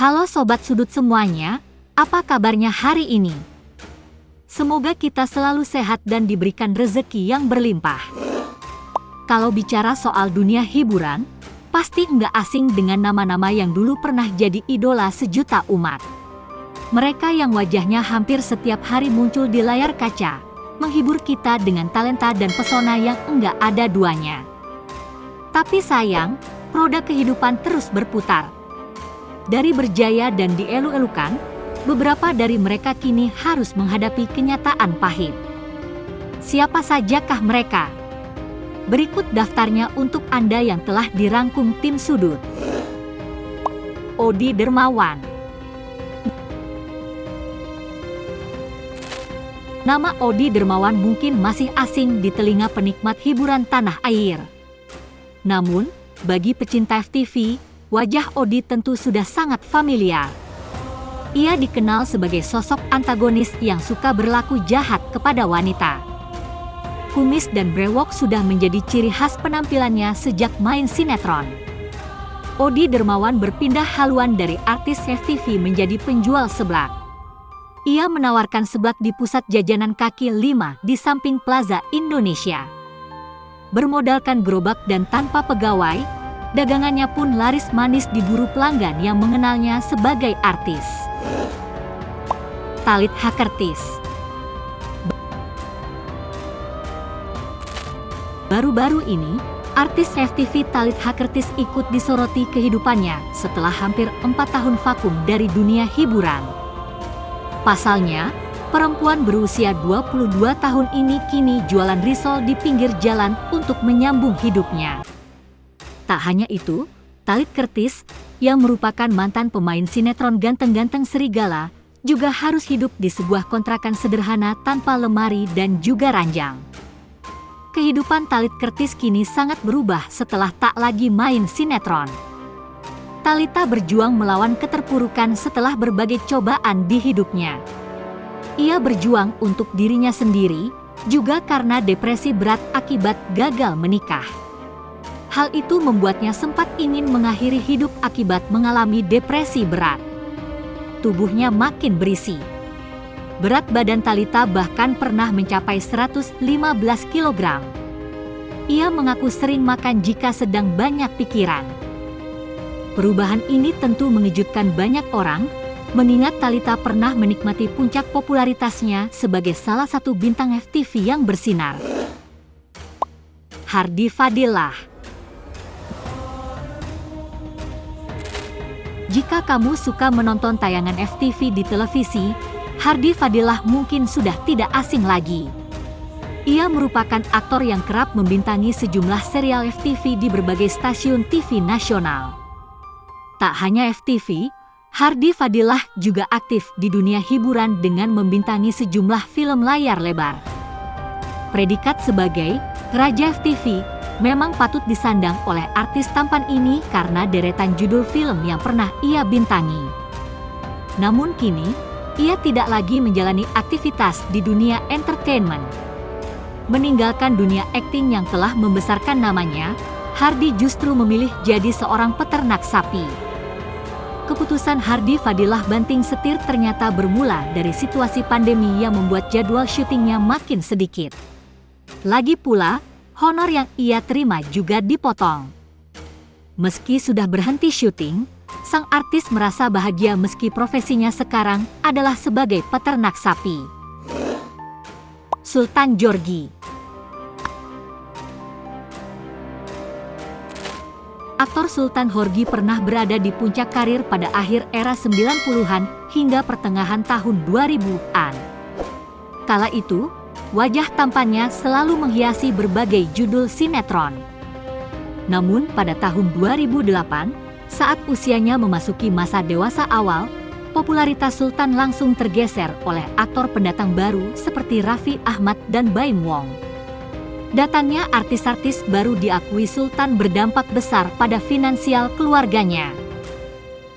Halo Sobat Sudut semuanya, apa kabarnya hari ini? Semoga kita selalu sehat dan diberikan rezeki yang berlimpah. Kalau bicara soal dunia hiburan, pasti nggak asing dengan nama-nama yang dulu pernah jadi idola sejuta umat. Mereka yang wajahnya hampir setiap hari muncul di layar kaca, menghibur kita dengan talenta dan pesona yang enggak ada duanya. Tapi sayang, roda kehidupan terus berputar. Dari berjaya dan dielu-elukan, beberapa dari mereka kini harus menghadapi kenyataan pahit. Siapa sajakah mereka? Berikut daftarnya untuk Anda yang telah dirangkum tim Sudut. Odi Dermawan. Nama Odi Dermawan mungkin masih asing di telinga penikmat hiburan tanah air. Namun, bagi pecinta FTV, wajah Odi tentu sudah sangat familiar. Ia dikenal sebagai sosok antagonis yang suka berlaku jahat kepada wanita. Kumis dan brewok sudah menjadi ciri khas penampilannya sejak main sinetron. Odi Dermawan berpindah haluan dari artis FTV menjadi penjual seblak. Ia menawarkan seblak di pusat jajanan kaki 5 di samping Plaza Indonesia. Bermodalkan gerobak dan tanpa pegawai, dagangannya pun laris manis diburu pelanggan yang mengenalnya sebagai artis. Thalith Hakertis. Baru-baru ini, artis FTV Thalith Hakertis ikut disoroti kehidupannya setelah hampir 4 tahun vakum dari dunia hiburan. Pasalnya, perempuan berusia 22 tahun ini kini jualan risol di pinggir jalan untuk menyambung hidupnya. Tak hanya itu, Thalith Hakertis, yang merupakan mantan pemain sinetron ganteng-ganteng Serigala, juga harus hidup di sebuah kontrakan sederhana tanpa lemari dan juga ranjang. Kehidupan Thalith Hakertis kini sangat berubah setelah tak lagi main sinetron. Thalita berjuang melawan keterpurukan setelah berbagai cobaan di hidupnya. Ia berjuang untuk dirinya sendiri, juga karena depresi berat akibat gagal menikah. Hal itu membuatnya sempat ingin mengakhiri hidup akibat mengalami depresi berat. Tubuhnya makin berisi. Berat badan Thalita bahkan pernah mencapai 115 kg. Ia mengaku sering makan jika sedang banyak pikiran. Perubahan ini tentu mengejutkan banyak orang, mengingat Thalita pernah menikmati puncak popularitasnya sebagai salah satu bintang FTV yang bersinar. Hardy Fadillah. Jika kamu suka menonton tayangan FTV di televisi, Hardy Fadillah mungkin sudah tidak asing lagi. Ia merupakan aktor yang kerap membintangi sejumlah serial FTV di berbagai stasiun TV nasional. Tak hanya FTV, Hardy Fadillah juga aktif di dunia hiburan dengan membintangi sejumlah film layar lebar. Predikat sebagai Raja FTV memang patut disandang oleh artis tampan ini karena deretan judul film yang pernah ia bintangi. Namun kini, ia tidak lagi menjalani aktivitas di dunia entertainment. Meninggalkan dunia akting yang telah membesarkan namanya, Hardy justru memilih jadi seorang peternak sapi. Keputusan Hardy Fadillah banting setir ternyata bermula dari situasi pandemi yang membuat jadwal syutingnya makin sedikit. Lagi pula, honor yang ia terima juga dipotong. Meski sudah berhenti syuting, sang artis merasa bahagia meski profesinya sekarang adalah sebagai peternak sapi. Sultan Djorghi. Aktor Sultan Djorghi pernah berada di puncak karir pada akhir era 90-an hingga pertengahan tahun 2000-an. Kala itu, wajah tampannya selalu menghiasi berbagai judul sinetron. Namun pada tahun 2008, saat usianya memasuki masa dewasa awal, popularitas Sultan langsung tergeser oleh aktor pendatang baru seperti Raffi Ahmad dan Baim Wong. Datangnya artis-artis baru diakui Sultan berdampak besar pada finansial keluarganya.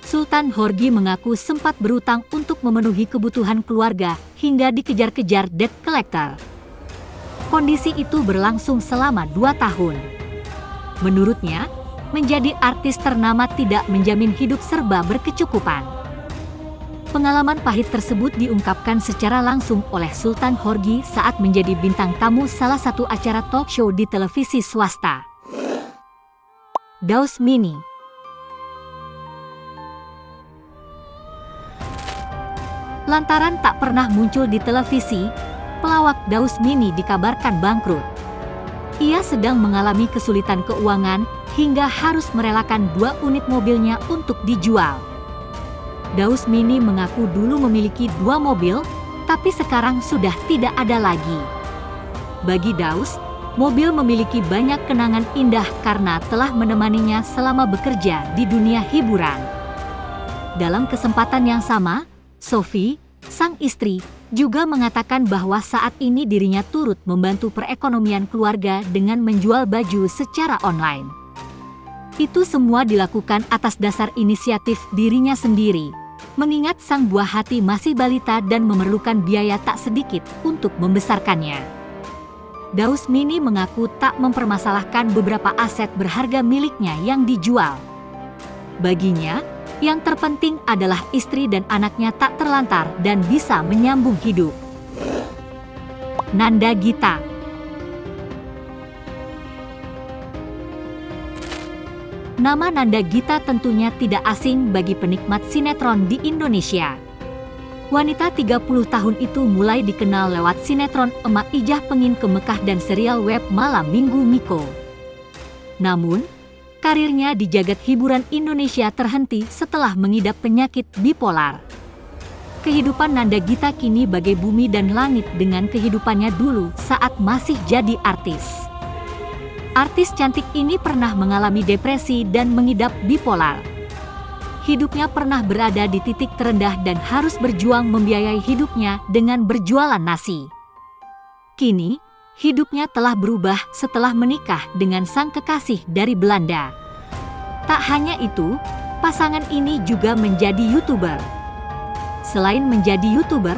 Sultan Djorghi mengaku sempat berutang untuk memenuhi kebutuhan keluarga hingga dikejar-kejar debt collector. Kondisi itu berlangsung selama 2 tahun. Menurutnya, menjadi artis ternama tidak menjamin hidup serba berkecukupan. Pengalaman pahit tersebut diungkapkan secara langsung oleh Sultan Jorge saat menjadi bintang tamu salah satu acara talk show di televisi swasta. Daus Mini. Lantaran tak pernah muncul di televisi, pelawak Daus Mini dikabarkan bangkrut. Ia sedang mengalami kesulitan keuangan hingga harus merelakan 2 unit mobilnya untuk dijual. Daus Mini mengaku dulu memiliki 2 mobil, tapi sekarang sudah tidak ada lagi. Bagi Daus, mobil memiliki banyak kenangan indah karena telah menemaninya selama bekerja di dunia hiburan. Dalam kesempatan yang sama, Sophie, sang istri, juga mengatakan bahwa saat ini dirinya turut membantu perekonomian keluarga dengan menjual baju secara online. Itu semua dilakukan atas dasar inisiatif dirinya sendiri, mengingat sang buah hati masih balita dan memerlukan biaya tak sedikit untuk membesarkannya. Daus Mini mengaku tak mempermasalahkan beberapa aset berharga miliknya yang dijual. Baginya, yang terpenting adalah istri dan anaknya tak terlantar dan bisa menyambung hidup. Nanda Gita. Nama Nanda Gita tentunya tidak asing bagi penikmat sinetron di Indonesia. Wanita 30 tahun itu mulai dikenal lewat sinetron Emak Ijah Pengin ke Mekah dan serial web Malam Minggu Miko. Namun, karirnya di jagat hiburan Indonesia terhenti setelah mengidap penyakit bipolar. Kehidupan Nanda Gita kini bagai bumi dan langit dengan kehidupannya dulu saat masih jadi artis. Artis cantik ini pernah mengalami depresi dan mengidap bipolar. Hidupnya pernah berada di titik terendah dan harus berjuang membiayai hidupnya dengan berjualan nasi. Kini, hidupnya telah berubah setelah menikah dengan sang kekasih dari Belanda. Tak hanya itu, pasangan ini juga menjadi YouTuber. Selain menjadi YouTuber,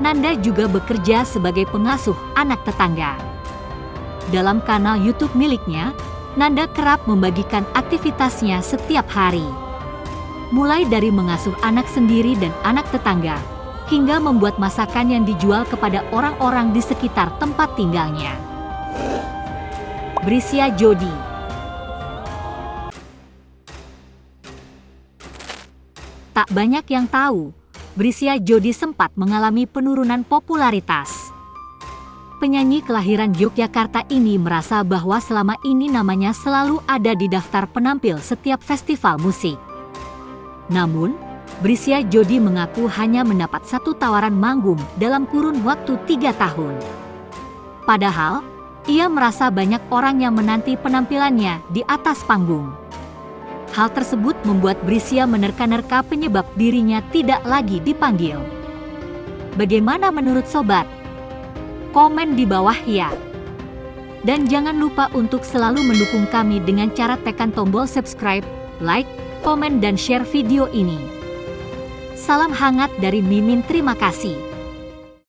Nanda juga bekerja sebagai pengasuh anak tetangga. Dalam kanal YouTube miliknya, Nanda kerap membagikan aktivitasnya setiap hari. Mulai dari mengasuh anak sendiri dan anak tetangga, hingga membuat masakan yang dijual kepada orang-orang di sekitar tempat tinggalnya. Brisya Jody. Tak banyak yang tahu, Brisya Jody sempat mengalami penurunan popularitas. Penyanyi kelahiran Yogyakarta ini merasa bahwa selama ini namanya selalu ada di daftar penampil setiap festival musik. Namun, Brisya Jody mengaku hanya mendapat 1 tawaran manggung dalam kurun waktu 3 tahun. Padahal, ia merasa banyak orang yang menanti penampilannya di atas panggung. Hal tersebut membuat Brisya menerka-nerka penyebab dirinya tidak lagi dipanggil. Bagaimana menurut sobat? Komen di bawah ya. Dan jangan lupa untuk selalu mendukung kami dengan cara tekan tombol subscribe, like, komen dan share video ini. Salam hangat dari Mimin, terima kasih.